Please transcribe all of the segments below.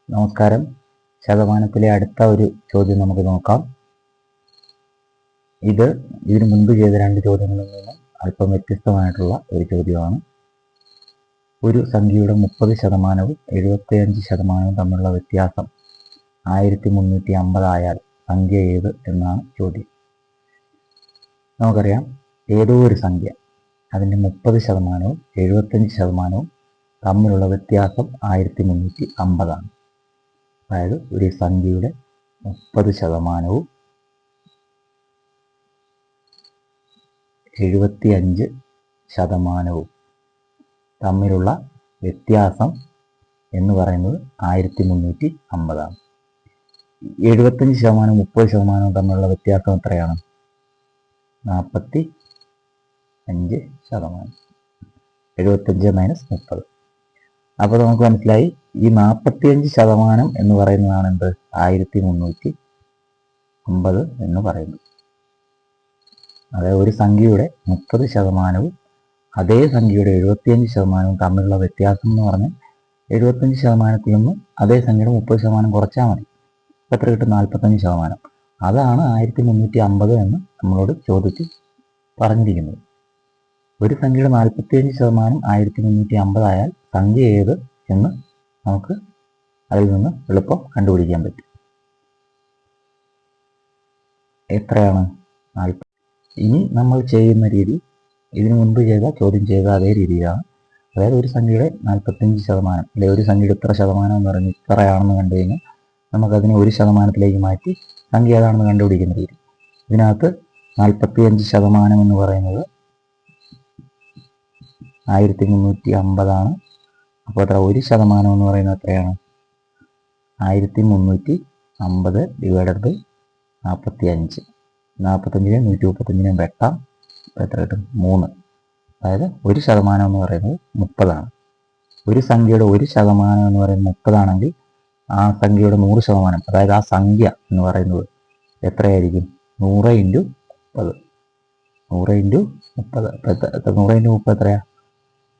നമസ്കാരം. ശതമാനത്തിലെ അടുത്ത ഒരു ചോദ്യം നമുക്ക് നോക്കാം. ഇതിനു മുൻപ് ചെയ്ത 2 ചോദ്യങ്ങളിൽ നിന്നും അല്പം വ്യത്യസ്തമായിട്ടുള്ള ഒരു ചോദ്യമാണ്. ഒരു സംഖ്യയുടെ 30% 75% തമ്മിലുള്ള വ്യത്യാസം 1350 ആയാൽ സംഖ്യ ഏത് എന്നാണ് ചോദ്യം. നമുക്കറിയാം, ഏതോ ഒരു സംഖ്യ അതിൻ്റെ 30% 75% തമ്മിലുള്ള വ്യത്യാസം 1350 ആണ്. അതായത് ഒരു സംഖ്യയുടെ 30% 75% തമ്മിലുള്ള വ്യത്യാസം എന്ന് പറയുന്നത് 1350 ആണ്. 75% 30% തമ്മിലുള്ള വ്യത്യാസം എത്രയാണ്? 45%. 75 - 30. അപ്പോൾ നമുക്ക് മനസ്സിലായി, ഈ 45% എന്ന് പറയുന്നതാണ് എന്ത്? 1350 എന്ന് പറയുന്നത്. അതായത് ഒരു സംഖ്യയുടെ 30% അതേ സംഖ്യയുടെ 75% തമ്മിലുള്ള വ്യത്യാസം എന്ന് പറഞ്ഞാൽ 75%ത്തിൽ നിന്ന് അതേ സംഖ്യയുടെ 30% കുറച്ചാൽ മതി. എത്ര കിട്ടും? 45%. അതാണ് 1350 എന്ന് നമ്മളോട് ചോദിച്ച് പറഞ്ഞിരിക്കുന്നത്. ഒരു സംഖ്യയുടെ 45% 1350 ആയാൽ സംഖ്യ ഏത് എന്ന് നമുക്ക് അതിൽ നിന്ന് എളുപ്പം കണ്ടുപിടിക്കാൻ പറ്റും. എത്രയാണ്? 40. ഇനി നമ്മൾ ചെയ്യുന്ന രീതി ഇതിനു മുൻപ് ചോദ്യം ചെയ്ത അതേ രീതിയിലാണ്. അതായത് ഒരു സംഖ്യയുടെ 45% അല്ലെ ഒരു സംഖ്യയുടെ ഇത്ര ശതമാനം എന്ന് പറഞ്ഞ് ഇത്രയാണെന്ന് കണ്ടു കഴിഞ്ഞാൽ നമുക്കതിനെ 1% മാറ്റി സംഖ്യ ഏതാണെന്ന് കണ്ടുപിടിക്കുന്ന രീതി. ഇതിനകത്ത് 45% എന്ന് പറയുന്നത് 1350 ആണ്. അപ്പോൾ എത്ര? 1% എന്ന് പറയുന്നത് എത്രയാണ്? 1350 ÷ 45. 45നെ 135നെ വെട്ടാം. എത്ര കിട്ടും? 3. അതായത് 1% എന്ന് പറയുന്നത് 30 ആണ്. ഒരു സംഖ്യയുടെ 1% എന്ന് പറയുന്നത് 30 ആണെങ്കിൽ ആ സംഖ്യയുടെ 100%, അതായത് ആ സംഖ്യ എന്ന് പറയുന്നത് എത്രയായിരിക്കും? 100 × 30. 100 × 30. 100 × 30 എത്രയാ?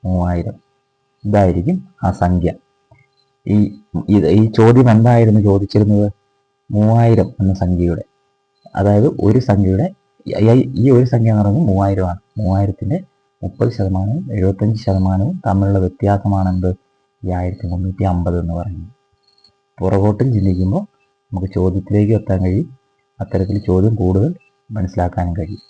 3000. ഇതായിരിക്കും ആ സംഖ്യ. ഈ ചോദ്യം എന്തായിരുന്നു ചോദിച്ചിരുന്നത്? 3000 എന്ന സംഖ്യയുടെ, അതായത് ഒരു സംഖ്യയുടെ ഈ ഒരു സംഖ്യ എന്ന് പറയുന്നത് 3000 ആണ്. 3000ന്റെ 30% 75% തമ്മിലുള്ള വ്യത്യാസമാണെന്ത്? ഈ 1350 എന്ന് പറയുന്നത്. പുറകോട്ടും ചിന്തിക്കുമ്പോൾ നമുക്ക് ചോദ്യത്തിലേക്ക് എത്താൻ കഴിയും. അത്തരത്തിൽ ചോദ്യം കൂടുതൽ മനസ്സിലാക്കാനും കഴിയും.